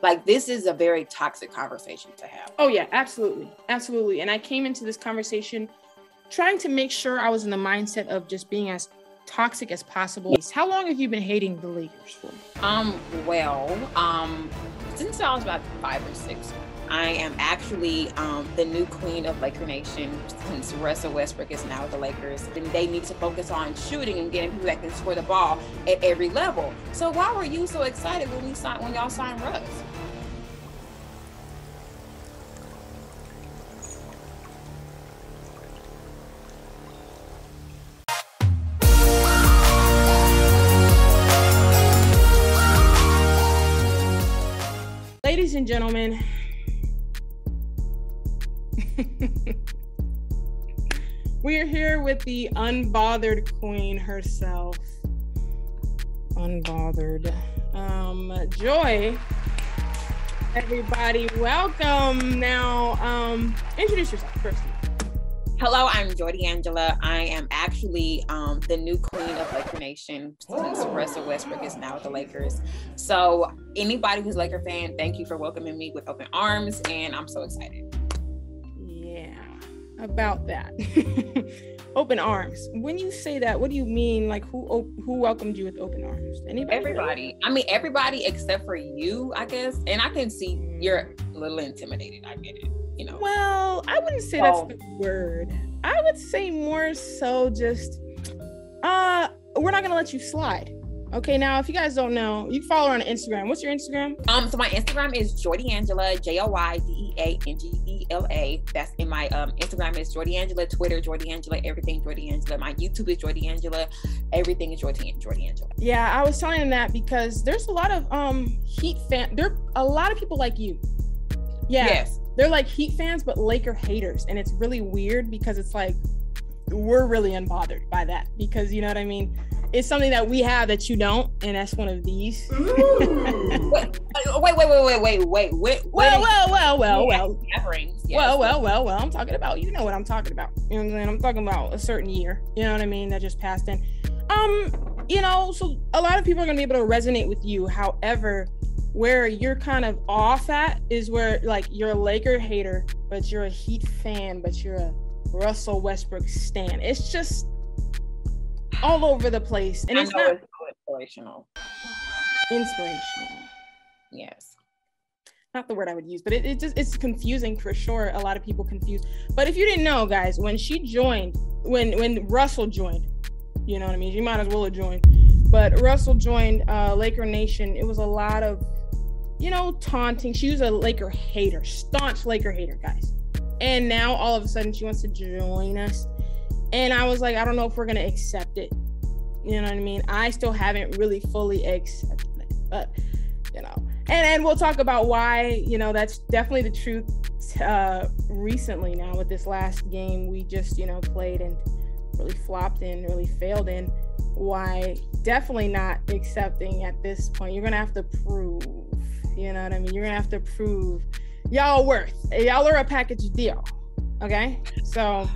Like, this is a very toxic conversation to have. Oh yeah, absolutely. Absolutely. And I came into this conversation trying to make sure I was in the mindset of just being as toxic as possible. How long have you been hating the Lakers for? Since I was about 5 or 6. I am actually the new queen of Laker Nation since Russell Westbrook is now with the Lakers. And they need to focus on shooting and getting people that can score the ball at every level. So why were you so excited when y'all signed Russ? Ladies and gentlemen, we are here with the unbothered queen herself. Unbothered. Joy. Everybody, welcome. Now, introduce yourself first. Hello, I'm Jordy Angela. I am actually the new queen of Laker Nation since Russell Westbrook is now with the Lakers. So anybody who's a Laker fan, thank you for welcoming me with open arms, and I'm so excited. Yeah, about that. Open arms. When you say that, what do you mean? Like, who welcomed you with open arms? Anybody? Everybody. I mean, everybody except for you, I guess. And I can see you're a little intimidated. I get it. You know. Well, I wouldn't say that's the word. I would say more so just, we're not gonna let you slide. Okay, now if you guys don't know, you follow her on Instagram. What's your Instagram? So my Instagram is Jordy Angela, JoyDeangela. That's in my Instagram is Jordy Angela, Twitter Jordy Angela, everything Jordy Angela. My YouTube is Jordy Angela, everything is Jordy Angela. Yeah, I was telling him that because there's a lot of Heat fan. There are a lot of people like you. Yeah. Yes. They're like Heat fans, but Laker haters. And it's really weird because it's like, we're really unbothered by that because, you know what I mean? It's something that we have that you don't. And that's one of these. Wait. Well. I'm talking about, you know what I'm talking about. You know what I'm saying? I'm talking about a certain year. You know what I mean? That just passed in. So a lot of people are going to be able to resonate with you. However, where you're kind of off at is where like you're a Laker hater, but you're a Heat fan, but you're a Russell Westbrook stan. It's just all over the place. And it's not inspirational. Yes. Not the word I would use, but it's confusing for sure. A lot of people confused. But if you didn't know, guys, when she joined, when Russell joined, you know what I mean? You might as well have joined. But Russell joined Laker Nation. It was a lot of, taunting. She was a Laker hater, staunch Laker hater, guys. And now all of a sudden she wants to join us. And I was like, I don't know if we're going to accept it. You know what I mean? I still haven't really fully accepted it, but, and we'll talk about why, that's definitely the truth recently now with this last game we just, played and really flopped in, really failed in. Why definitely not accepting at this point. You're going to have to prove, you know what I mean? You're going to have to prove y'all worth. Y'all are a package deal. Okay? So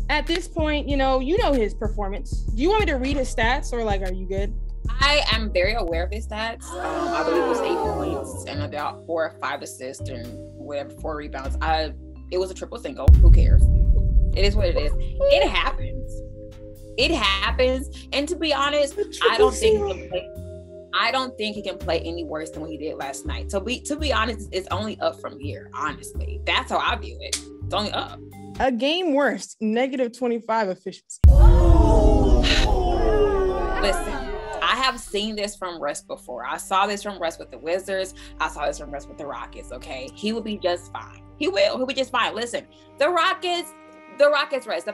at this point, you know his performance. Do you want me to read his stats or are you good? I am very aware of his stats. I believe it was 8 points and about 4 or 5 assists and whatever, 4 rebounds. It was a triple single. Who cares? It is what it is. It happens. And to be honest, I don't think he can play any worse than what he did last night. To be honest, it's only up from here, honestly. That's how I view it. It's only up. A game worse, -25 efficiency. Listen, I have seen this from Russ before. I saw this from Russ with the Wizards. I saw this from Russ with the Rockets, okay? He will be just fine. He'll be just fine. Listen, the Rockets, Russ, the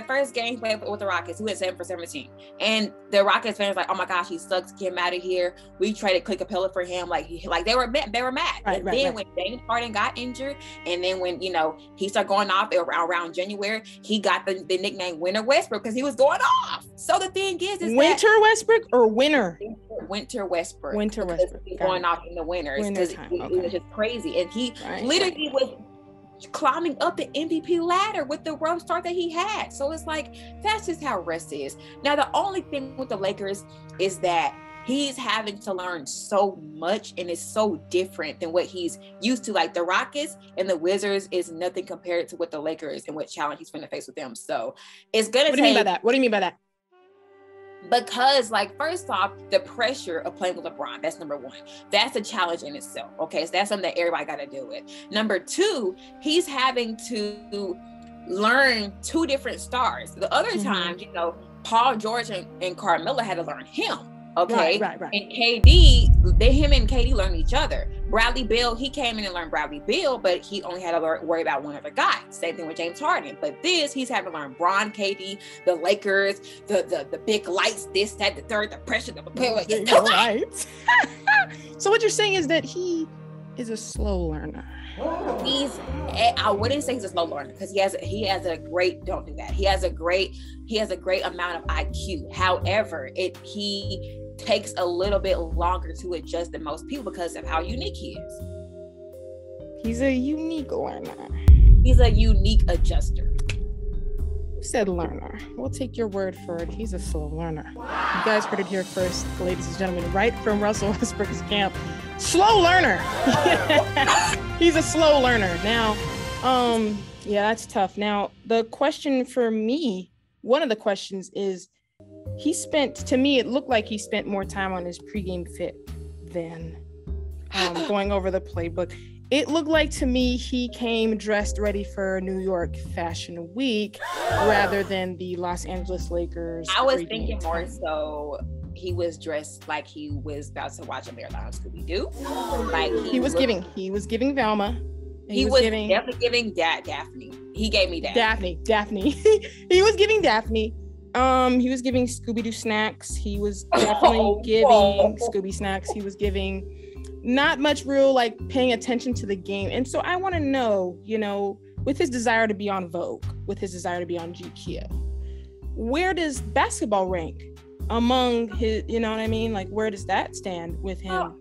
first game he played with the Rockets, he went 7 for 17. And the Rockets fans like, oh my gosh, he sucks, get him out of here. We traded Clint Capella for him. They were mad. When James Harden got injured, and then when he started going off around January, he got the nickname Winter Westbrook because he was going off. So the thing is Winter Westbrook or Winter? Winter Westbrook. Winter Westbrook. Going off in the winters because it was just crazy. And he literally was climbing up the MVP ladder with the rough start that he had. So it's that's just how Russ is. Now, the only thing with the Lakers is that he's having to learn so much, and it's so different than what he's used to. Like the Rockets and the Wizards is nothing compared to what the Lakers and what challenge he's going to face with them. So it's going to take. What do you mean by that? What do you mean by that? Because, like, first off, the pressure of playing with LeBron, that's number one. That's a challenge in itself. Okay, so that's something that everybody got to deal with. Number two, he's having to learn two different stars. The other times, you know, Paul George and Carmelo had to learn him. Okay, right. And KD, him and KD learned each other. Bradley Beal, he came in and learned Bradley Beal, but he only had to worry about one other guy. Same thing with James Harden. But he's having to learn Bron, KD, the Lakers, the big lights, this, that, the third, the pressure, the right. So what you're saying is that he is a slow learner. I wouldn't say he's a slow learner, because he has a great amount of IQ. However, he takes a little bit longer to adjust than most people because of how unique he is. He's a unique learner. He's a unique adjuster. Who said learner? We'll take your word for it. He's a slow learner. You guys heard it here first, ladies and gentlemen, right from Russell Westbrook's camp. Slow learner. He's a slow learner. Now, yeah, that's tough. Now, the question for me, one of the questions is, to me, it looked like he spent more time on his pregame fit than going over the playbook. It looked like to me he came dressed ready for New York Fashion Week rather than the Los Angeles Lakers. I was thinking more so he was dressed like he was about to watch a marathon of Scooby-Doo. Like he was giving Velma. He was definitely giving Daphne. He gave me Daphne. He was giving Daphne. He was giving Scooby-Doo snacks. He was definitely giving Scooby snacks. He was giving not much real like paying attention to the game. And so I want to know, you know, with his desire to be on Vogue, with his desire to be on GQ, where does basketball rank among his, you know what I mean? Like, where does that stand with him? Well,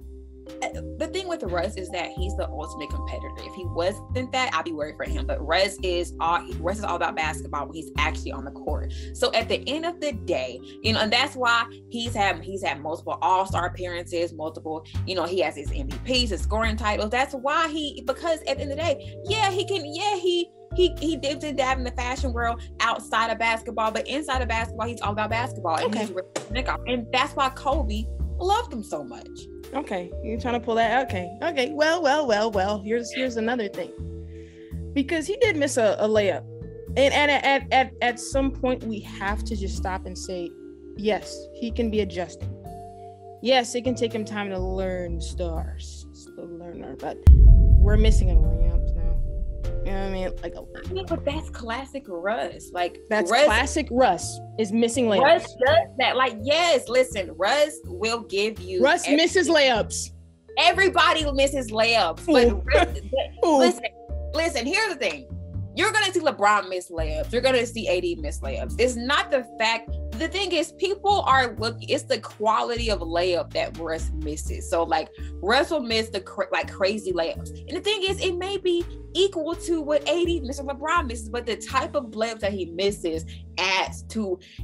the thing with Russ is that he's the ultimate competitor. If he wasn't that, I'd be worried for him. But Russ is all about basketball when he's actually on the court. So at the end of the day, you know, and that's why he's had multiple All-Star appearances, multiple, you know, he has his MVPs, his scoring titles. That's why because at the end of the day, he dips and dabs in the fashion world outside of basketball, but inside of basketball, he's all about basketball. And that's why Kobe loved him so much. Okay, you're trying to pull that. Okay. Well. Here's another thing, because he did miss a layup, and at some point we have to just stop and say, yes, he can be adjusting. Yes, it can take him time to learn stars, slow learner, but we're missing a layup now. You know what I mean? But that's classic Russ. Classic Russ is missing layups. Russ does that. Like, yes, listen, Russ will give you. Russ misses layups. Everybody misses layups. But listen, here's the thing. You're going to see LeBron miss layups. You're going to see AD miss layups. It's not the fact. The thing is, people are looking, it's the quality of layup that Russ misses. So, like, Russ will miss the crazy layups. And the thing is, it may be equal to what AD misses or LeBron misses, but the type of layups that he misses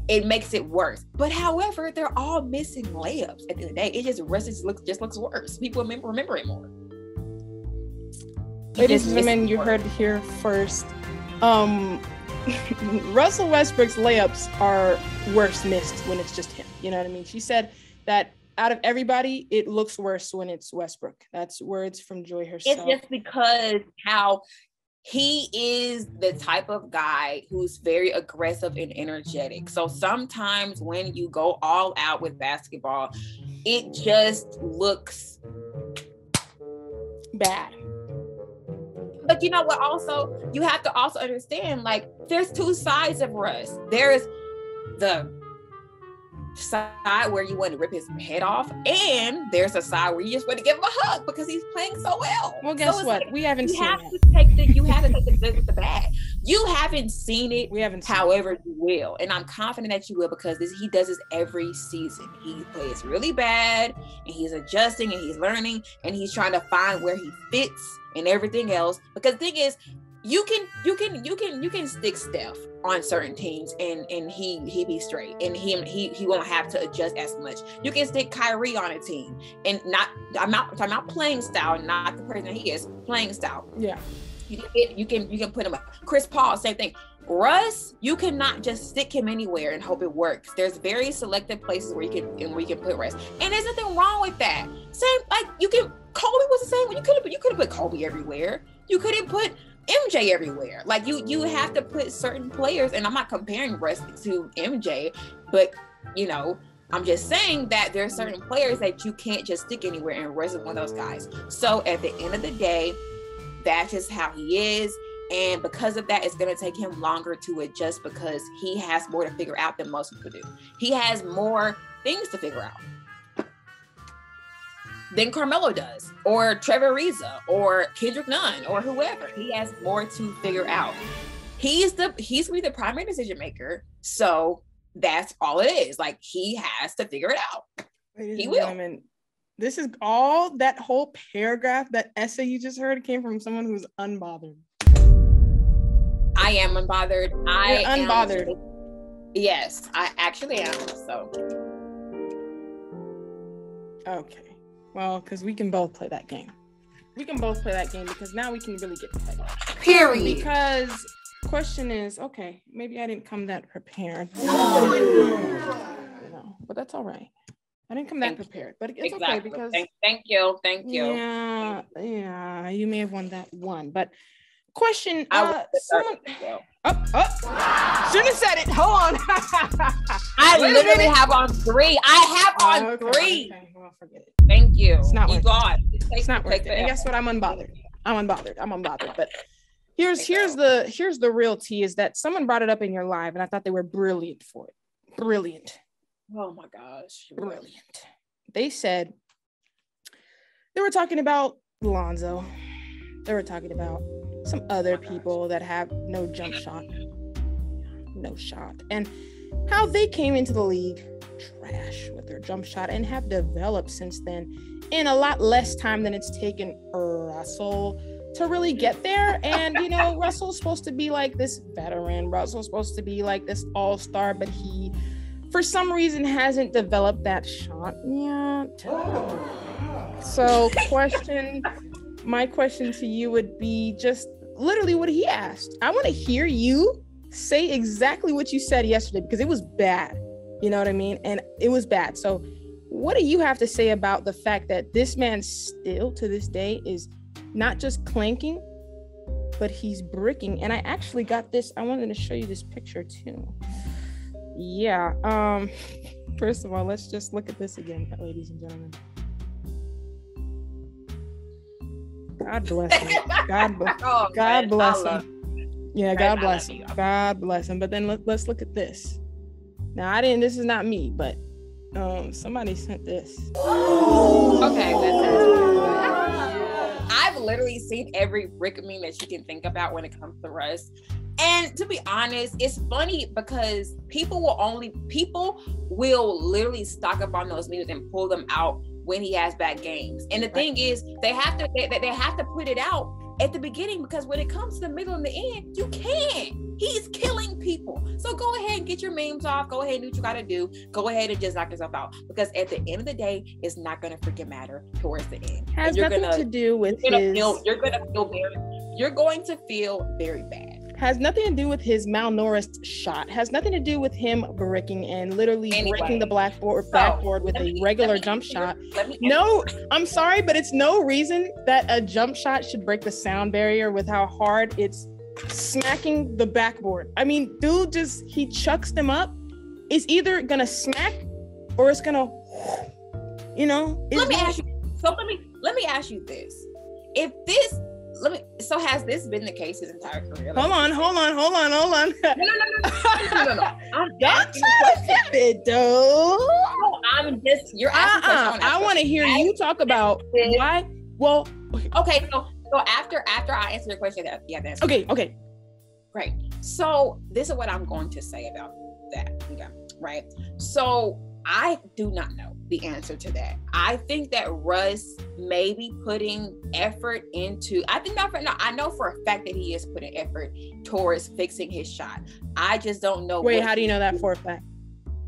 it makes it worse. But however, they're all missing layups at the end of the day. It just, Russ just looks worse. People remember it more. Ladies and gentlemen, you heard it here first. Russell Westbrook's layups are worse missed when it's just him. You know what I mean? She said that out of everybody, it looks worse when it's Westbrook. That's words from Joy herself. It's just because how he is the type of guy who's very aggressive and energetic. So sometimes when you go all out with basketball, it just looks bad. But you know what, also, you have to also understand, like, there's two sides of Russ. There's the side where you want to rip his head off, and there's a side where you just want to give him a hug because he's playing so well. Well, guess what? Like, we haven't seen it. You have to take the good with the bad. You haven't seen it. We haven't seen however, you will. And I'm confident that you will, because he does this every season. He plays really bad, and he's adjusting, and he's learning, and he's trying to find where he fits and everything else. Because the thing is, you can stick Steph on certain teams and he be straight and he won't have to adjust as much. You can stick Kyrie on a team and I'm not playing style, not the person he is, playing style. Yeah. You can put him up. Chris Paul, same thing. Russ, you cannot just stick him anywhere and hope it works. There's very selective places where you can put Russ, and there's nothing wrong with that. Same, like Kobe was the same. You could have put Kobe everywhere. You couldn't put MJ everywhere. Like you have to put certain players, and I'm not comparing Russ to MJ, but I'm just saying that there are certain players that you can't just stick anywhere, and Russ is one of those guys. So at the end of the day, that's just how he is. And because of that, it's going to take him longer to adjust because he has more to figure out than most people do. He has more things to figure out than Carmelo does, or Trevor Ariza, or Kendrick Nunn, or whoever. He has more to figure out. He's going to be the primary decision maker. So that's all it is. Like, he has to figure it out. He will. This is all, that whole paragraph, that essay you just heard, came from someone who's unbothered. I am unbothered. You're unbothered. Yes, I actually am. So. Okay. Well, because we can both play that game. Because now we can really get to play. Period. Because question is, okay, maybe I didn't come that prepared. But that's all right. I didn't come that prepared, but it's okay because. Thank you. Yeah. You may have won that one, but. Question, someone shouldn't have said it. Hold on. I literally have on 3. I have on 3. Okay. Well, forget it. Thank you. It's not worth it. It's not worth it. And guess what? I'm unbothered. But here's the real tea is that someone brought it up in your live, and I thought they were brilliant for it. Brilliant. Oh my gosh. Brilliant. They said they were talking about Lonzo. They were talking about some other people that have no jump shot, and how they came into the league trash with their jump shot and have developed since then in a lot less time than it's taken Russell to really get there. And Russell's supposed to be like this veteran. Russell's supposed to be like this all-star, but he, for some reason, hasn't developed that shot yet. So my question to you would be just literally what he asked. I want to hear you say exactly what you said yesterday because it was bad. You know what I mean? And it was bad. So what do you have to say about the fact that this man still to this day is not just clanking, but he's bricking? And I actually got this. I wanted to show you this picture too. Yeah. First of all, let's just look at this again, ladies and gentlemen. God bless him. God bless him. Yeah, God bless him. God bless him. But then let's look at this. Now, this is not me, but somebody sent this. Okay, I've literally seen every Rick meme that you can think about when it comes to Russ. And to be honest, it's funny because people will literally stock up on those memes and pull them out when he has bad games. And the thing is, they have to put it out at the beginning, because when it comes to the middle and the end, you can't. He's killing people. So go ahead and get your memes off. Go ahead and do what you gotta do. Go ahead and just knock yourself out, because at the end of the day, it's not gonna freaking matter towards the end. Has nothing to do with you're going to feel very bad. Has nothing to do with his malnourished shot. Has nothing to do with him bricking and literally breaking the backboard with a regular jump shot. No, I'm sorry, but it's no reason that a jump shot should break the sound barrier with how hard it's smacking the backboard. I mean, dude, he chucks them up. It's either gonna smack or it's gonna, Let me ask you this. So has this been the case his entire career? Hold on. No. I'm not trying to it, dude. No, you're asking I want to hear you talk about why. Well, okay. So after I answer your question, yeah, that's okay. Great. So this is what I'm going to say about that. Okay, right. So I do not know the answer to that. I think that Russ may be putting effort into, I know for a fact that he is putting effort towards fixing his shot. I just don't know. Wait, how do you know that for a fact?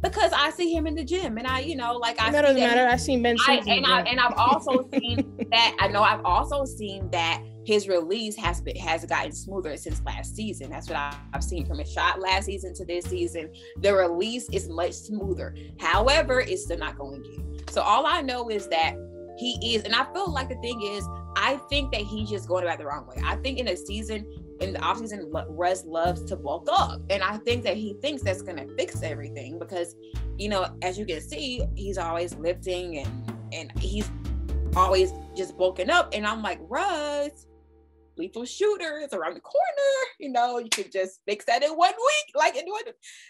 Because I see him in the gym, and that doesn't matter. I've seen Ben Simmons and I've also seen that. I've also seen that his release has gotten smoother since last season. That's what I've seen from his shot last season to this season. The release is much smoother. However, it's still not going in. So all I know is that he is, and I feel like the thing is, I think that he's just going about it the wrong way. I think in the offseason, Russ loves to bulk up. And I think that he thinks that's going to fix everything because, as you can see, he's always lifting and he's always just bulking up. And I'm like, Russ, lethal shooter is around the corner. You could just fix that in 1 week, like it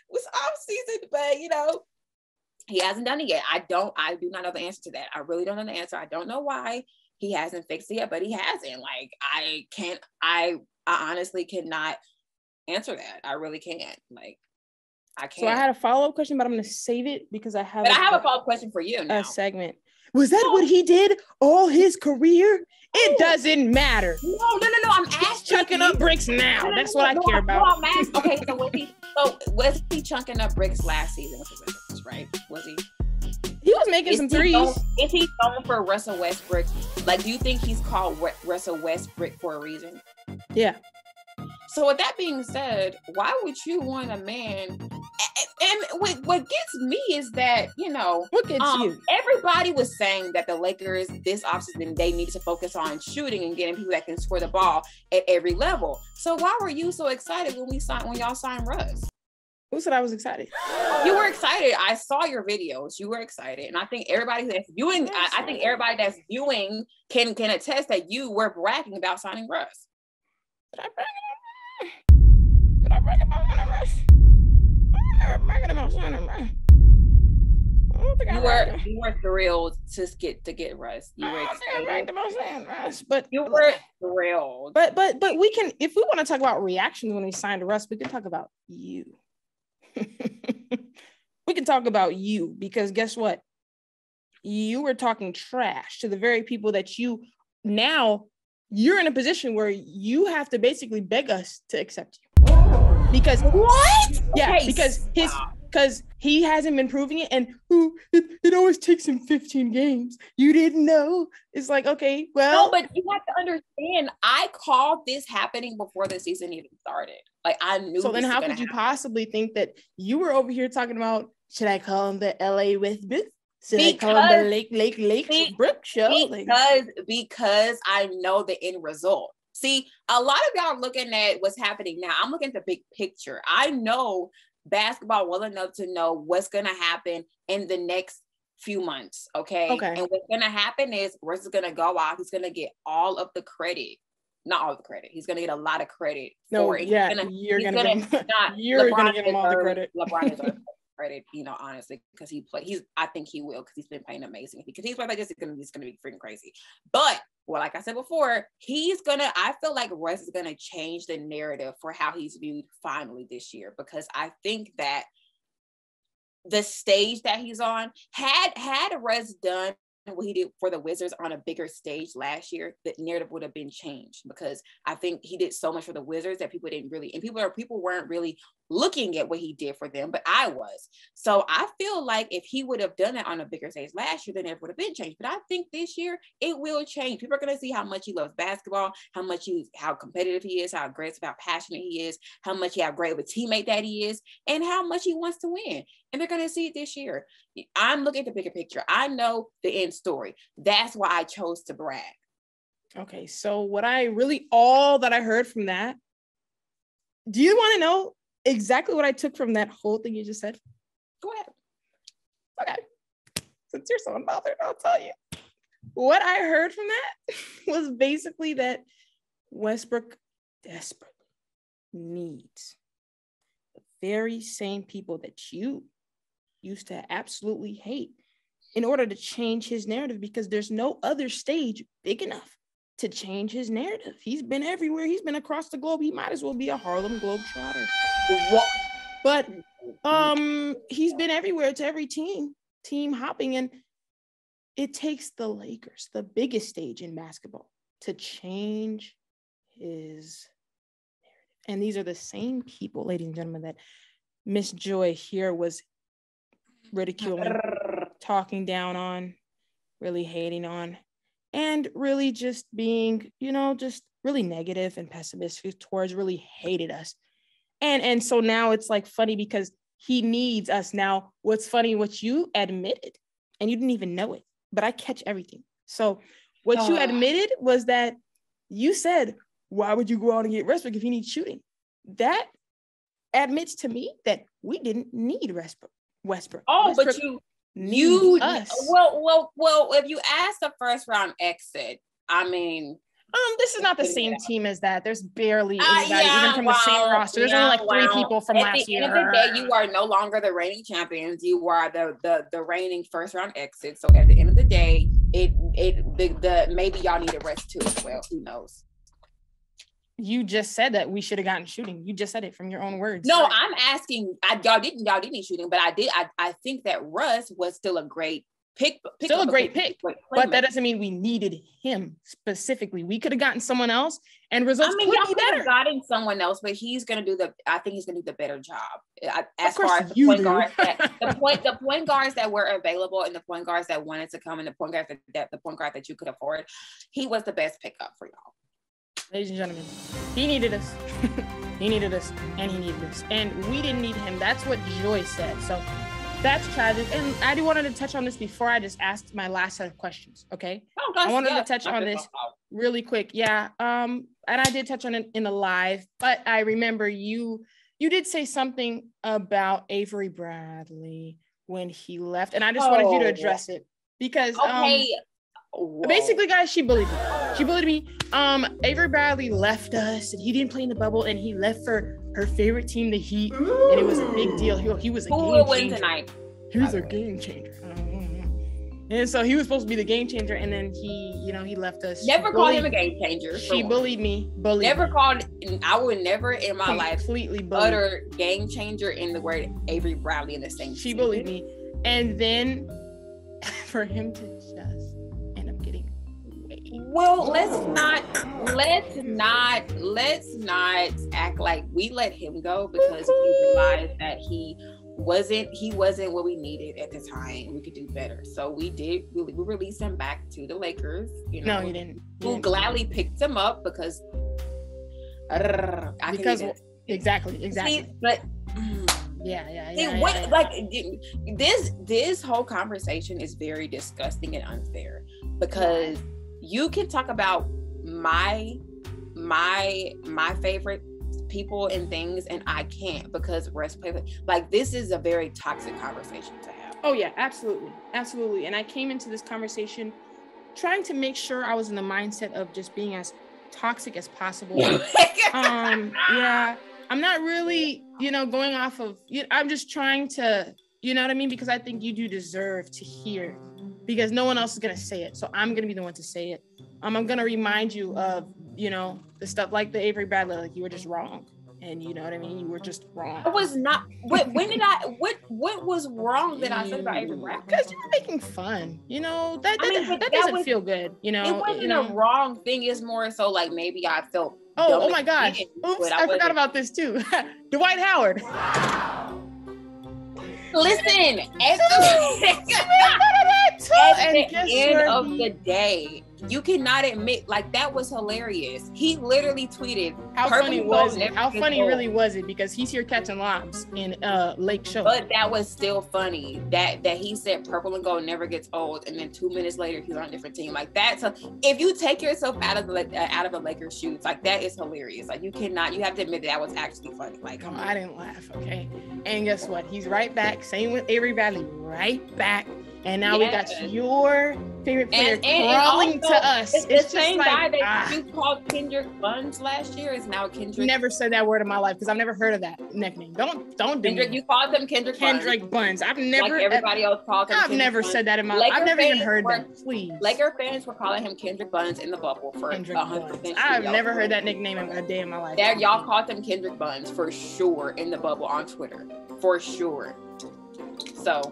was off season, but he hasn't done it yet. I do not know the answer to that. I really don't know the answer. I don't know why he hasn't fixed it yet, but he hasn't. Like, I honestly cannot answer that. I really can't. Like, I can't. So I had a follow-up question, but I'm going to save it because I have a follow-up question for you now. A segment. Was that what he did all his career? It doesn't matter. No. I'm asking. Chucking up bricks now. That's what I care about. I'm asking. Okay, so was he chunking up bricks last season with the Wizards, right? Was he? He was making some threes. Is he going for Russell Westbrook? Like, do you think he's called Russell Westbrook for a reason? Yeah. So with that being said, why would you want a man? And what gets me is that, what gets you? Everybody was saying that the Lakers this offseason, they need to focus on shooting and getting people that can score the ball at every level. So why were you so excited when y'all signed Russ? Who said I was excited? You were excited. I saw your videos. You were excited. And I think everybody that's viewing, can attest that you were bragging about signing Russ. Did I brag about signing Russ? I'm never bragging about signing Russ. You were thrilled to get Russ. You were excited about saying Russ, but you were thrilled. But we can, if we want to talk about reactions when we signed Russ, we can talk about you. We can talk about you because guess what? You were talking trash to the very people that you're in a position where you have to basically beg us to accept you. Because what? Yeah, okay, because he hasn't been proving it, and it always takes him 15 games. You didn't know. It's like, okay, well. No, but you have to understand, I called this happening before the season even started. Like, I knew. So then how could you possibly think that you were over here talking about, should I call him the LA Westbrook? Should I call him the Lake Brook show? Because I know the end result. See, a lot of y'all are looking at what's happening now. I'm looking at the big picture. I know basketball well enough to know what's going to happen in the next few months. Okay. And what's going to happen is Russ is going to go out. He's going to get all of the credit. Not all of the credit. He's going to get a lot of credit for it. Yeah, you're going to give him all the credit. LeBron deserves credit, honestly, because I think he will, because he's been playing amazing. Because he's probably just going to be freaking crazy. But like I said before, I feel like Russ is going to change the narrative for how he's viewed finally this year, because I think that the stage that he's on, had Russ done what he did for the Wizards on a bigger stage last year, the narrative would have been changed, because I think he did so much for the Wizards that people didn't really, and people weren't really looking at what he did for them, but I was. So I feel like if he would have done it on a bigger stage last year, then it would have been changed. But I think this year it will change. People are going to see how much he loves basketball, how competitive he is, how aggressive, how passionate he is, how great of a teammate that he is, and how much he wants to win. And they're going to see it this year. I'm looking at the bigger picture. I know the end story. That's why I chose to brag. Okay, so all that I heard from that, do you want to know exactly what I took from that whole thing you just said? Go ahead. Okay. Since you're so unbothered, I'll tell you. What I heard from that was basically that Westbrook desperately needs the very same people that you used to absolutely hate in order to change his narrative, because there's no other stage big enough to change his narrative. He's been everywhere. He's been across the globe. He might as well be a Harlem Globetrotter. But he's been everywhere to every team hopping. And it takes the Lakers, the biggest stage in basketball, to change his narrative. And these are the same people, ladies and gentlemen, that Miss Joy here was ridiculing, talking down on, really hating on, and really just being, just really negative and pessimistic towards, really hated us. And so now it's like funny because he needs us. Now, what's funny, what you admitted, and you didn't even know it, but I catch everything. So what you admitted was that you said, why would you go out and get Westbrook if you need shooting? That admits to me that we didn't need Westbrook. Oh, Westbrook, but you us. Well, if you ask the first round exit, I mean, this is not the same team as that. There's barely anybody, even from the same roster. There's only like 3 people from last year. At the end of the day, you are no longer the reigning champions. You are the reigning first round exit. So at the end of the day, maybe y'all need a rest too as well. Who knows? You just said that we should have gotten shooting. You just said it from your own words. No, I'm asking. Y'all didn't need shooting, but I did. I think that Russ was still a great pick. Still a great pick, but that doesn't mean we needed him specifically. We could have gotten someone else, and results could be better. Have gotten someone else, but he's gonna do I think he's gonna do the better job. As far as the point guards, the point guards that were available, and the point guards that wanted to come, and the point guard that you could afford, he was the best pickup for y'all. Ladies and gentlemen, he needed us. He needed us, and he needed us, and we didn't need him. That's what Joy said. So that's tragic. And I do wanted to touch on this before I just asked my last set of questions. Okay. I wanted to touch on this really quick. Yeah. And I did touch on it in the live, but I remember you did say something about Avery Bradley when he left, and I just wanted you to address it because basically, guys, she bullied me. She bullied me. Avery Bradley left us, and he didn't play in the bubble, and he left for her favorite team, the Heat, and it was a big deal. He was a game changer. Who will win tonight? He was a game changer. And so he was supposed to be the game changer, and then he left us. Never called him a game changer. She bullied me. I would never in my life completely utter game changer in the word Avery Bradley in the same. She bullied me, and then for him to just end up getting away. Well, let's not act like we let him go because we realized that he wasn't what we needed at the time. We could do better. So we released him back to the Lakers. No, he didn't. Who gladly picked him up because exactly. See, but this whole conversation is very disgusting and unfair because you can talk about my favorite people and things, and I can't because rest play. Like, this is a very toxic conversation to have. Oh yeah, absolutely. And I came into this conversation trying to make sure I was in the mindset of just being as toxic as possible. I'm not really, going off of. I'm just trying to, you know what I mean, because I think you do deserve to hear, because no one else is gonna say it, so I'm gonna be the one to say it. I'm gonna remind you of, the stuff like the Avery Bradley, like you were just wrong. And you know what I mean? You were just wrong. I was not. What was wrong that I said about Avery Bradley? Because you were making fun. That doesn't feel good. It wasn't a wrong thing. It's more so like maybe I felt. Oh my gosh! Oops, I forgot about this too. Dwight Howard. Listen, at the end of the day, you cannot admit, like, that was hilarious. He literally tweeted, how funny was it? How funny really was it? Because he's here catching lobs in Lake Show. But that was still funny that he said purple and gold never gets old, and then 2 minutes later he's on a different team. Like, that. So if you take yourself out of the Lakers shoes, like, that is hilarious. Like, you have to admit that was actually funny. Like, come on. I didn't laugh, okay? And guess what? He's right back. Same with Avery Bradley, right back. And now we got your favorite player crawling to us. It's the same guy that you called Kendrick Buns last year is now Kendrick. Never said that word in my life because I've never heard of that nickname. Don't Kendrick. You called them Kendrick Buns. I've never. Like everybody else called them. I've never said that in my life. I've never even heard that. Please. Laker fans were calling him Kendrick Buns in the bubble for 100%. I've never heard that nickname in a day in my life. Y'all called them Kendrick Buns for sure in the bubble on Twitter, for sure. So.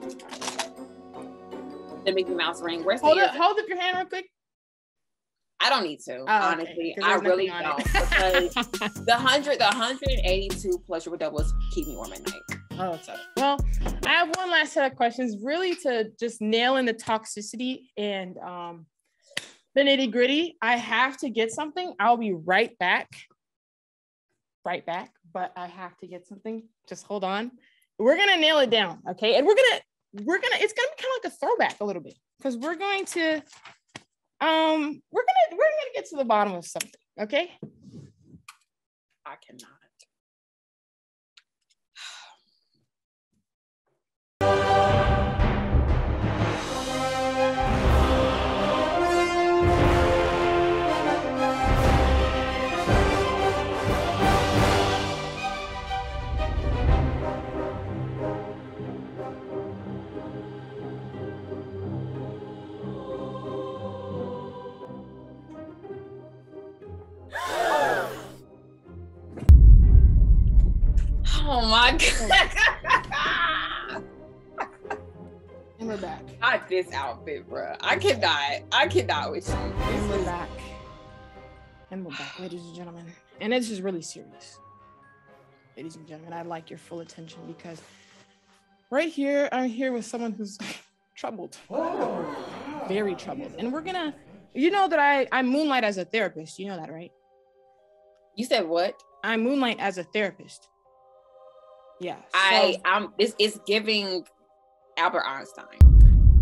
the Mickey Mouse ring. Where's the hold ears? up your hand real quick. I don't need to, honestly. Okay, I really nothing don't, because the 182 plus triple doubles keep me warm at night. Oh, sorry. Well, I have one last set of questions, really to just nail in the toxicity and the nitty gritty. I have to get something. I'll be right back. But I have to get something. Just hold on. We're gonna nail it down, okay? And it's gonna be kind of like a throwback a little bit, because we're going to we're gonna get to the bottom of something, okay? I cannot. Oh my God. And we're back. Not this outfit, bro. I cannot with you. And we're back. And we're back, ladies and gentlemen. And this is really serious. Ladies and gentlemen, I'd like your full attention, because right here, I'm here with someone who's troubled. Very troubled. And we're gonna, you know that I moonlight as a therapist. You know that, right? You said what? I moonlight as a therapist. Yeah. This is giving Albert Einstein.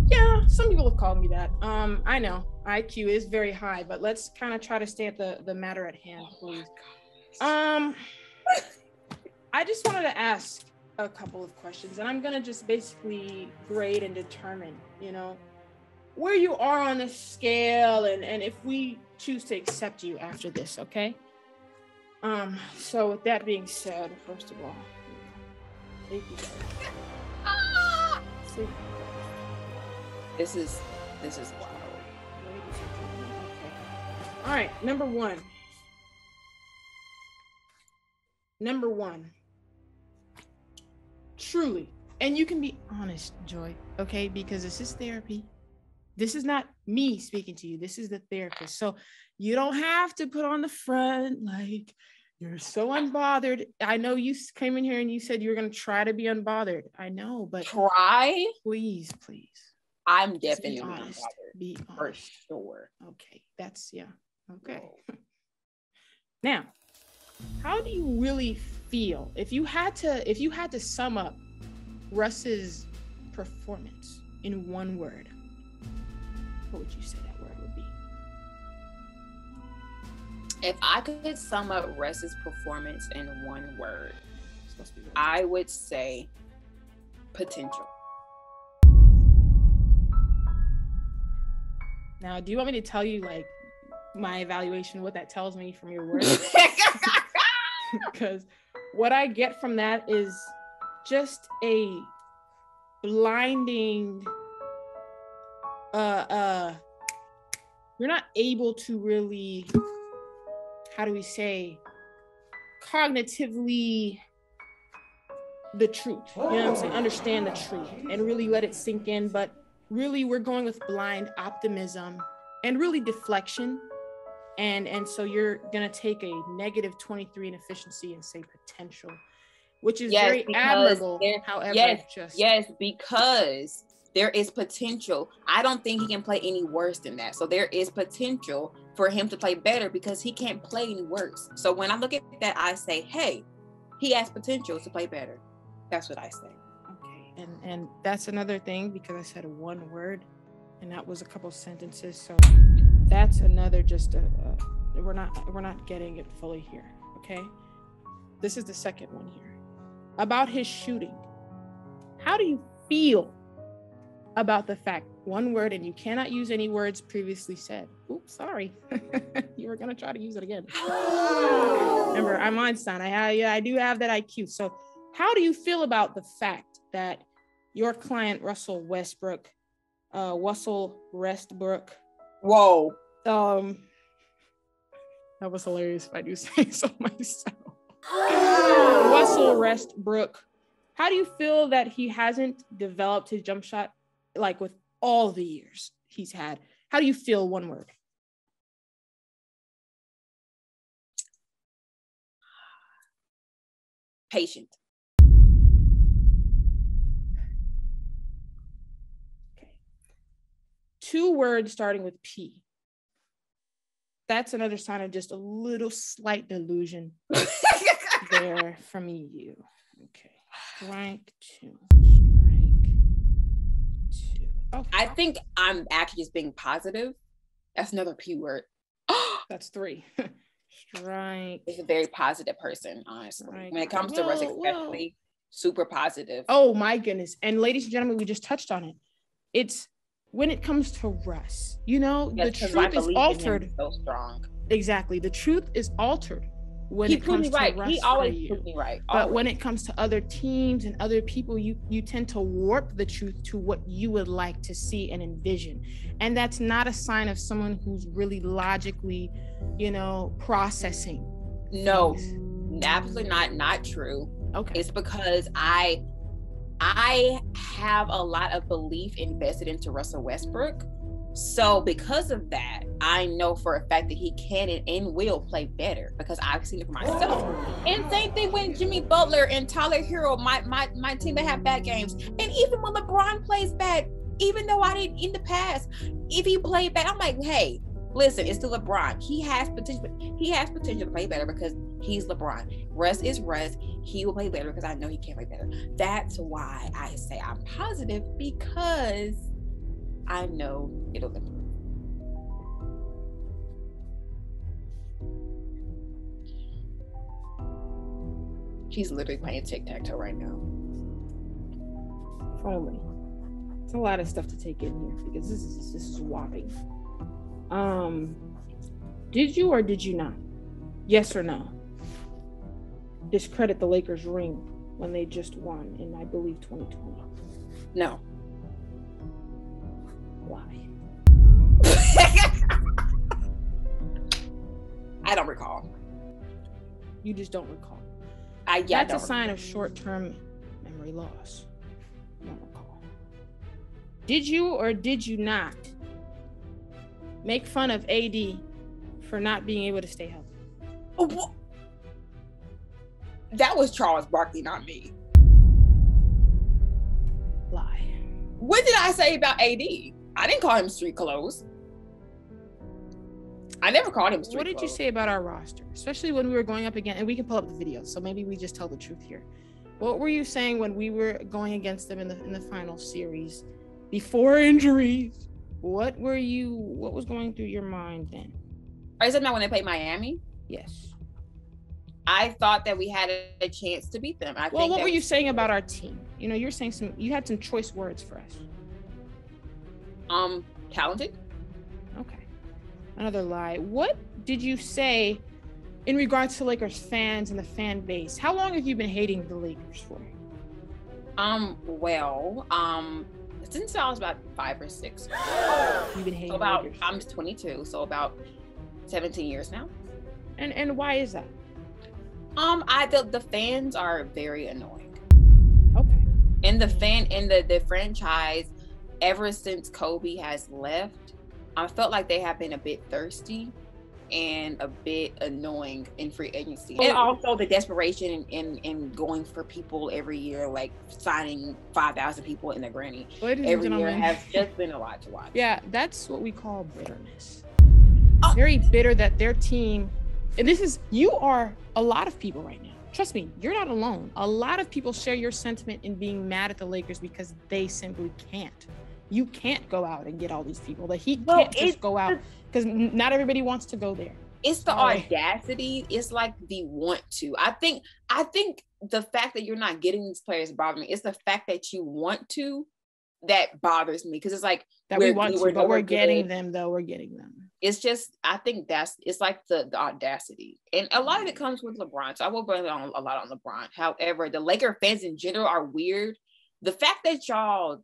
Yeah, some people have called me that. I know IQ is very high, but let's kind of try to stay at the matter at hand, please. I just wanted to ask a couple of questions, and I'm gonna just basically grade and determine, you know, where you are on the scale, and if we choose to accept you after this, okay? So with that being said, first of all, thank you. This is wild. Okay. All right, number one. Truly, and you can be honest, Joy, okay? Because this is therapy. This is not me speaking to you. This is the therapist. So you don't have to put on the front like you're so unbothered. I know you came in here and you said you were going to try to be unbothered. I know, but try. Please. I'm definitely honest. Be honest. For sure. Okay, that's okay. Now, how do you really feel if you had to sum up Russ's performance in one word? What would you say that word would be? If I could sum up Russ's performance in one word, I would say potential. Now, do you want me to tell you like my evaluation, what that tells me from your words? Because what I get from that is just a blinding, you're not able to really, how do we say, cognitively the truth, you know what I'm saying? Understand the truth and really let it sink in. But really, we're going with blind optimism and really deflection. And so you're going to take a negative 23 in efficiency and say potential, which is very admirable. However, because there is potential. I don't think he can play any worse than that. So there is potential for him to play better because he can't play any worse. So when I look at that, I say, hey, he has potential to play better. That's what I say. And that's another thing, because I said one word and that was a couple sentences. So that's another we're not getting it fully here. Okay. This is the second one here about his shooting. How do you feel about the fact, one word, and you cannot use any words previously said? Oops, sorry. You were going to try to use it again. Remember, I'm Einstein. I do have that IQ. So how do you feel about the fact that your client, Russell Westbrook, Whoa. That was hilarious if I do say so myself. Russell Westbrook, how do you feel that he hasn't developed his jump shot like with all the years he's had. How do you feel? One word. Patient. Okay. 2 words starting with P. That's another sign of just a little slight delusion there from you. Okay. Strike 2. Okay. I think I'm actually just being positive. That's another P word. That's 3. Strike. He's a very positive person, honestly. Strike. When it comes to Russ, especially, super positive. Oh my goodness. And ladies and gentlemen, we just touched on it. It's when it comes to Russ, you know, the truth is altered. So strong. Exactly. The truth is altered when it comes to Russ. He always proved me right. But when it comes to other teams and other people, you tend to warp the truth to what you would like to see and envision. And that's not a sign of someone who's really logically, you know, processing. No, absolutely not true. Okay. It's because I have a lot of belief invested into Russell Westbrook. So because of that, I know for a fact that he can and will play better because I've seen it for myself. And same thing when Jimmy Butler and Tyler Hero, my team, they have bad games. And even when LeBron plays bad, even though I didn't in the past, if he played bad, I'm like, hey, listen, it's still LeBron. He has potential. He has potential to play better because he's LeBron. Russ is Russ. He will play better because I know he can play better. That's why I say I'm positive, because I know it'll improve. She's literally playing tic-tac-toe right now. Only. It's a lot of stuff to take in here because this is whopping. Did you or did you not? Yes or no? Discredit the Lakers' ring when they just won in, I believe, 2020. No. Why? I don't recall. You just don't recall. That's a sign of short-term memory loss. Don't recall. Did you or did you not make fun of AD for not being able to stay healthy? Oh, that was Charles Barkley, not me. Lie. What did I say about AD? I didn't call him street clothes. I never called him street clothes. What did you say about our roster? Especially when we were going up again, and we can pull up the video, so maybe we just tell the truth here. What were you saying when we were going against them in the final series before injuries? What was going through your mind then? Are you talking about when they played Miami? Yes. I thought that we had a chance to beat them. What were you saying about our team? You know, you had some choice words for us. Talented. Okay. Another lie. What did you say in regards to Lakers fans and the fan base? How long have you been hating the Lakers for? Since I was about 5 or 6. You've been hating Lakers. I'm 22, so about 17 years now. And why is that? The fans are very annoying. Okay. And the franchise, ever since Kobe has left, I felt like they have been a bit thirsty and a bit annoying in free agency. And also the desperation in going for people every year, like signing 5,000 people in the granny every year has just been a lot to watch. Yeah, that's what we call bitterness. Very bitter that their team, and you are a lot of people right now. Trust me, you're not alone. A lot of people share your sentiment in being mad at the Lakers because they simply can't. You can't go out and get all these people. The Heat can't just go out because not everybody wants to go there. It's the audacity. It's like the want to. I think the fact that you're not getting these players bothers me. It's the fact that you want to that bothers me, because it's like that we want to, but we're getting them though. We're getting them. It's just, I think it's like the audacity, and a lot of it comes with LeBron. So I will blame it on a lot on LeBron. However, the Laker fans in general are weird. The fact that y'all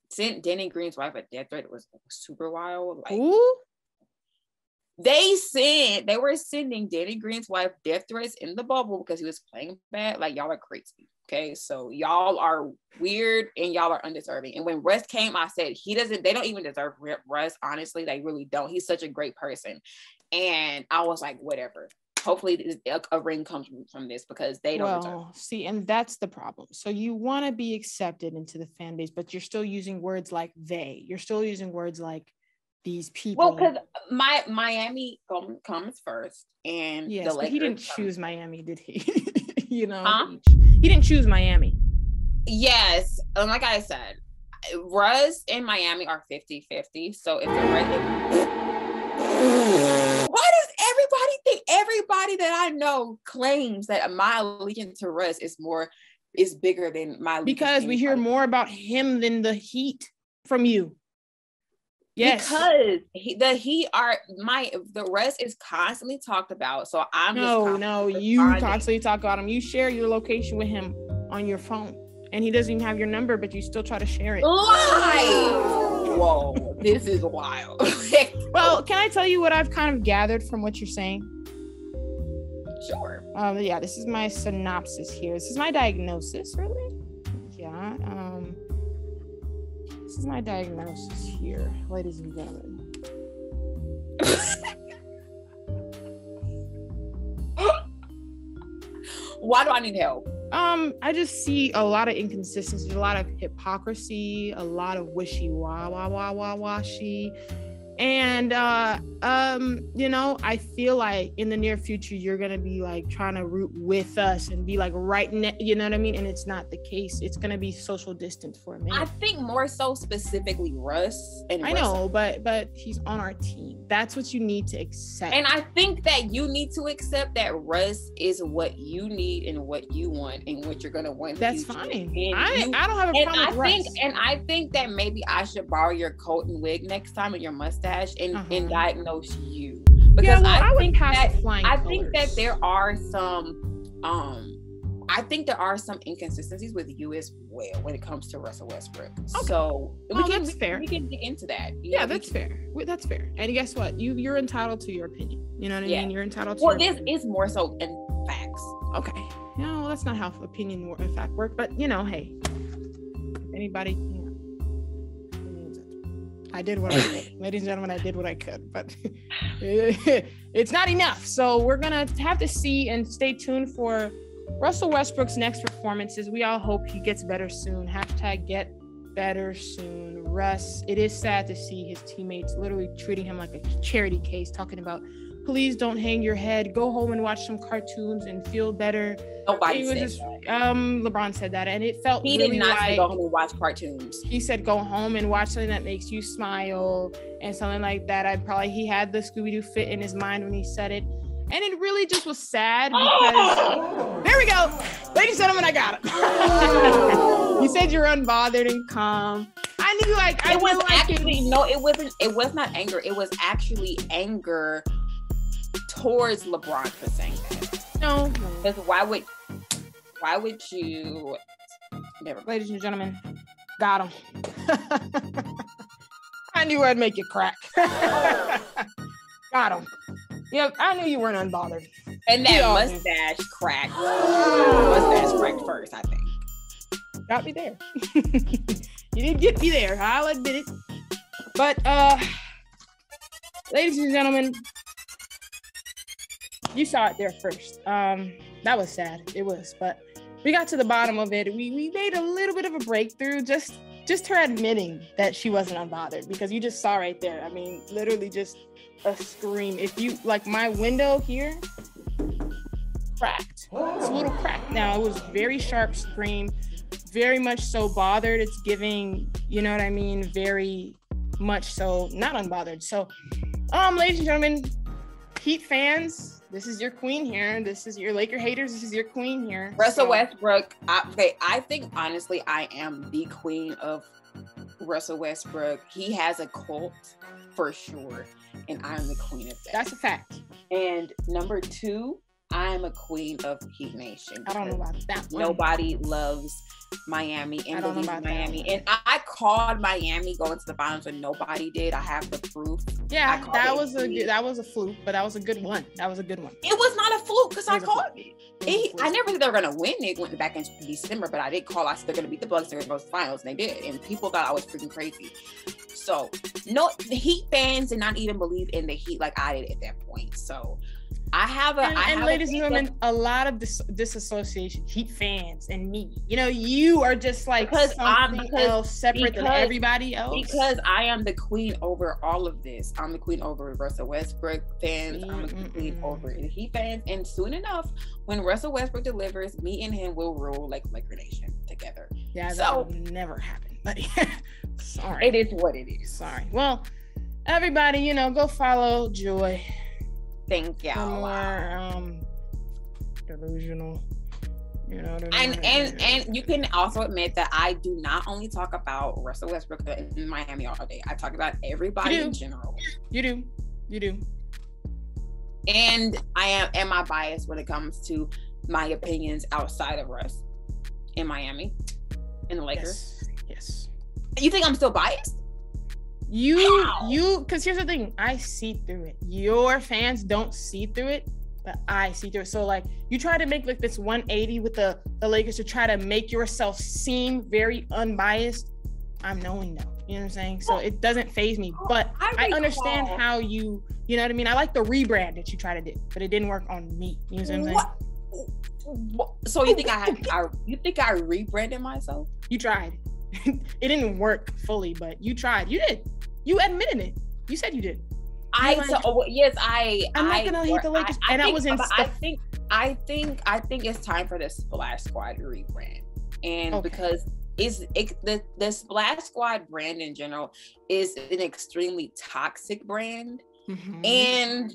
sent Danny Green's wife a death threat was super wild. Like, ooh. They were sending Danny Green's wife death threats in the bubble because he was playing bad. Like, y'all are crazy. Okay, so y'all are weird and y'all are undeserving. And when Russ came, I said they don't even deserve Russ. Honestly, they really don't. He's such a great person. And I was like, whatever. Hopefully a ring comes from this because they don't deserve it. See, and that's the problem. So you want to be accepted into the fan base, but you're still using words like they. You're still using words like these people. Well, because Miami comes first. And yes, but he didn't choose Miami, did he? You know, huh? He didn't choose Miami. Yes, like I said, Russ and Miami are 50-50. So if why does everybody think everybody that I know claims that my allegiance to Russ is bigger than my allegiance? Because we hear more about him than the Heat from you. Yes, because the Russ is constantly talked about. So I'm you constantly talk about him. You share your location with him on your phone, and he doesn't even have your number, but you still try to share it. Whoa, this is wild. Well, can I tell you what I've kind of gathered from what you're saying? Sure. Yeah, this is my synopsis here. This is my diagnosis, really. Yeah. This is my diagnosis here, ladies and gentlemen. Why do I need help? I just see a lot of inconsistency, a lot of hypocrisy, a lot of wishy-washy. And you know, I feel like in the near future you're gonna be like trying to root with us and be like you know what I mean? And it's not the case. It's gonna be social distance for a minute. I think more so specifically Russ. I know, but he's on our team. That's what you need to accept. And I think that you need to accept that Russ is what you need and what you want and what you're gonna want. That's fine. I don't have a problem with Russ. And I think that maybe I should borrow your coat and wig next time and your mustache and diagnose you, because I think that there are some inconsistencies with you as well when it comes to Russell Westbrook. Okay. So that's fair. We can get into that. That's fair. That's fair. And guess what? You're entitled to your opinion. You know what I mean? You're entitled to. Well, this is more so in facts. Okay. No, that's not how opinion and fact work. But you know, hey, if anybody. I did what I could. Ladies and gentlemen, I did what I could, but it's not enough. So we're going to have to see and stay tuned for Russell Westbrook's next performances. We all hope he gets better soon. # get better soon. Russ, it is sad to see his teammates literally treating him like a charity case, talking about, please don't hang your head. Go home and watch some cartoons and feel better. Nobody said that. LeBron said that, and it felt he really did not like, say go home and watch cartoons. He said go home and watch something that makes you smile and something like that. He had the Scooby-Doo fit in his mind when he said it, and it really just was sad because there we go, ladies and gentlemen, I got it. You said you're unbothered and calm. I knew it was not anger. It was actually anger towards LeBron for saying that. No. Because why would you? Never. Ladies and gentlemen, got him. I knew I'd make it crack. Got him. Yep, I knew you weren't unbothered. And that mustache cracked. Mustache cracked first, I think. Got me there. You did get me there. I'll admit it. But ladies and gentlemen, you saw it there first. That was sad. It was, but we got to the bottom of it. We made a little bit of a breakthrough. Just her admitting that she wasn't unbothered, because you just saw right there. I mean, literally just a scream. If you like, my window here cracked. It's a little cracked. Now it was very sharp scream, very much so bothered. It's giving, you know what I mean, very much so not unbothered. So, ladies and gentlemen, Heat fans, this is your queen here. This is your Laker haters. This is your queen here. Russell Westbrook. I think honestly, I am the queen of Russell Westbrook. He has a cult for sure, and I'm the queen of that. That's a fact. And number 2, I'm a queen of Heat Nation. I don't know about that one. Nobody loves Miami and believes in Miami. And I called Miami going to the finals when nobody did. I have the proof. Yeah, that was a fluke, but that was a good one. That was a good one. It was not a fluke because I called it. I never said they were going to win. They went back in December, but I did call. I said they're going to beat the Bucks. They're going to go to the finals, and they did. And people thought I was freaking crazy. So, no, the Heat fans did not even believe in the Heat like I did at that point. So, ladies and gentlemen, a lot of disassociation, Heat fans and me. You know, you are just like something else separate than everybody else. Because I am the queen over all of this. I'm the queen over Russell Westbrook fans. I'm the queen over the Heat fans. And soon enough, when Russell Westbrook delivers, me and him will rule like Laker Nation together. Yeah, that will never happen. But sorry, it is what it is. Sorry. Well, everybody, you know, go follow Joy. Thank y'all. More delusional, you know. And you can also admit that I do not only talk about Russell Westbrook in Miami all day. I talk about everybody in general. You do. And am I biased when it comes to my opinions outside of Russ in Miami, in the Lakers? Yes. You think I'm still biased? Because here's the thing, I see through it. Your fans don't see through it, but I see through it. So like, you try to make like this 180 with the Lakers to try to make yourself seem very unbiased. I'm knowing though, you know what I'm saying? So it doesn't faze me, but I understand how you know what I mean? I like the rebrand that you try to do, but it didn't work on me. You know what I'm saying? So you think I rebranded myself? You tried. It didn't work fully, but you tried. You did. You admitted it. You said you did. I'm not gonna hate the Lakers. I think it's time for the Splash Squad rebrand, and because the Splash Squad brand in general is an extremely toxic brand, and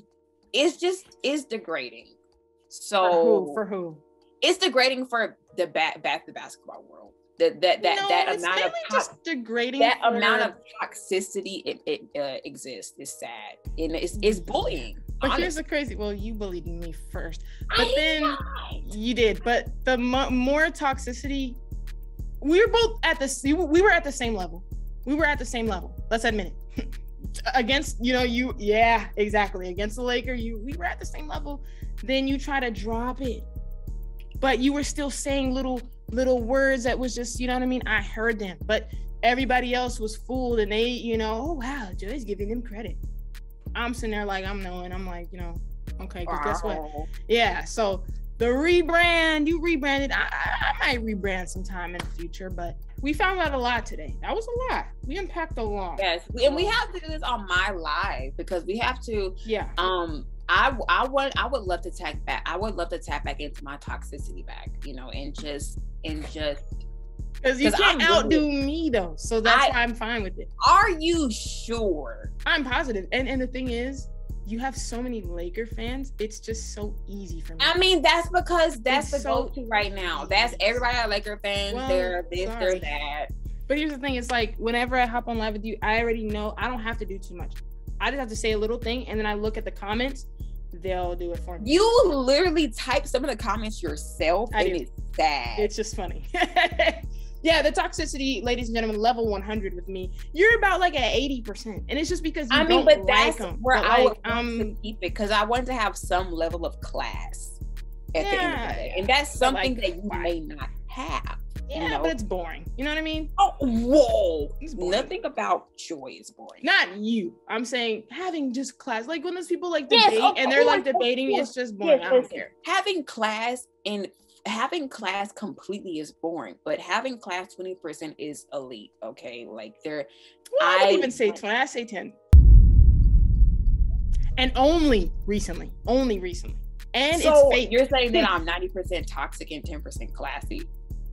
it's degrading. So for who? It's degrading for the basketball world. That amount of just degrading. That amount of toxicity it exists is sad, and it's bullying. But honestly, here's the crazy. Well, you bullied me first, but then you did. But the more toxicity, we were both at the same level. We were at the same level. Let's admit it. Against exactly against the Lakers, we were at the same level. Then you try to drop it, but you were still saying little words that was just, you know what I mean? I heard them, but everybody else was fooled, and they, you know, oh wow, Joy's giving them credit. I'm sitting there like, I'm like, you know, okay, because guess what? Yeah, so the rebrand, you rebranded. I might rebrand sometime in the future, but we found out a lot today. That was a lot. We unpacked a lot. Yes, and we have to do this on my live because we have to. Yeah. I would love to tap back. I would love to tap back into my toxicity back, you know, and just because you can't outdo me though, so that's why I'm fine with it. Are you sure? I'm positive, and the thing is, you have so many Laker fans. It's just so easy for me. I mean, that's because that's the go-to right now. That's everybody are Laker fans. Well, they're this, they're that. But here's the thing: it's like whenever I hop on live with you, I already know I don't have to do too much. I just have to say a little thing, and then I look at the comments. They'll do it for me. You literally type some of the comments yourself, and it's sad. It's just funny. Yeah, the toxicity, ladies and gentlemen, level 100 with me. You're about like at 80%, and it's just because you don't like that's them. Where I would to keep it, because I want to have some level of class at the end of the day, and that's something that you may not have. Yeah, you know? But it's boring. You know what I mean? Oh, whoa! Nothing about Joy is boring. Not you. I'm saying having just class. Like when those people like debate and they're like debating, it's just boring. I don't care. Having class completely is boring, but having class 20% is elite. Okay, like they're. Well, I wouldn't even say 20. I say 10. And only recently. And so it's fake. You're saying that I'm 90% toxic and 10% classy.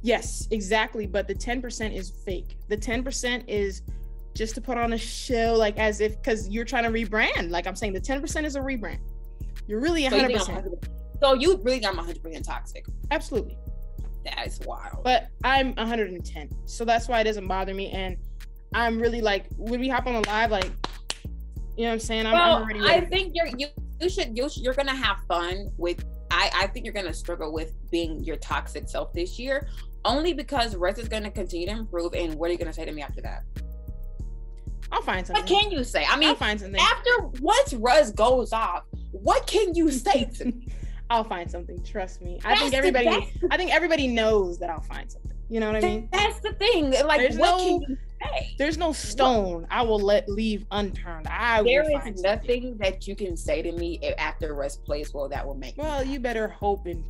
Yes, exactly. But the 10% is fake. The 10% is just to put on a show, like as if, because you're trying to rebrand. Like I'm saying, the 10% is a rebrand. You're really 100%. So you really got 100% toxic. Absolutely. That is wild. But I'm 110. So that's why it doesn't bother me. And I'm really like, when we hop on the live, like, you know what I'm saying? I'm already ready. I think you're going to have fun with, I think you're going to struggle with being your toxic self this year. Only because Russ is going to continue to improve, and what are you going to say to me after that? I'll find something. What can you say? I mean, I'll find something. After once Russ goes off, what can you say to me? I'll find something. Trust me. I That's think the- everybody. that's I think everybody knows that I'll find something. You know what I mean? That's the thing. Like, There's what no- can you say? There's no stone I will leave unturned. There will is find something. nothing that you can say to me after Russ plays well that will make me Well, happy. you better hope and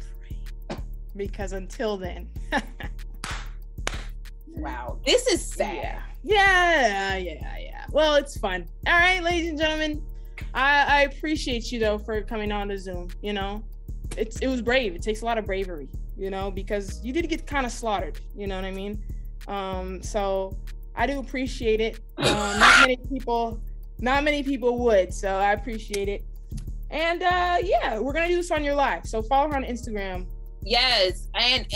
pray, because until then, Wow, this is sad. yeah. Well, it's fun. All right, ladies and gentlemen, I appreciate you though for coming on to Zoom. You know, it was brave. It takes a lot of bravery, you know, because you did get kind of slaughtered. You know what I mean? So I do appreciate it. Not many people would, so I appreciate it. And yeah, we're gonna do this on your live. So follow her on Instagram. Yes, and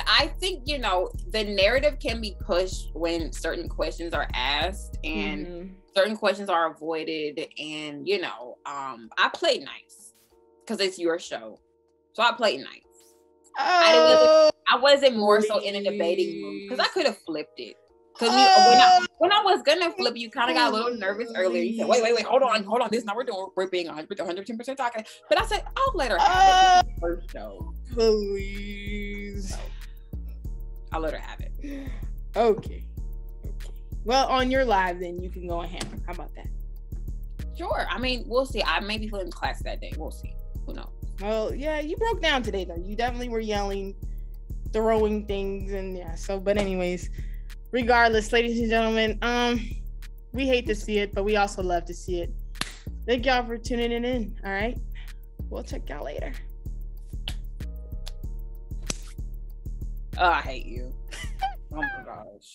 I think, you know, the narrative can be pushed when certain questions are asked and certain questions are avoided, and you know, I played nice because it's your show, so I played nice. I wasn't more so in a debating mood because I could have flipped it. Because when I was gonna flip, you kind of got a little nervous earlier. You said, "Wait, hold on. This is not we're being 110% talking." But I said, "I'll let her have it." This is her show. Please. I'll let her have it. Okay. Well, on your live, then you can go and hammer. How about that? Sure. I mean, we'll see. I may be in class that day. We'll see. Who knows? Well, yeah, you broke down today though. You definitely were yelling, throwing things, and yeah. So, but anyways, regardless, ladies and gentlemen, we hate to see it, but we also love to see it. Thank y'all for tuning in. All right, we'll check y'all later. Oh, I hate you. Oh my gosh.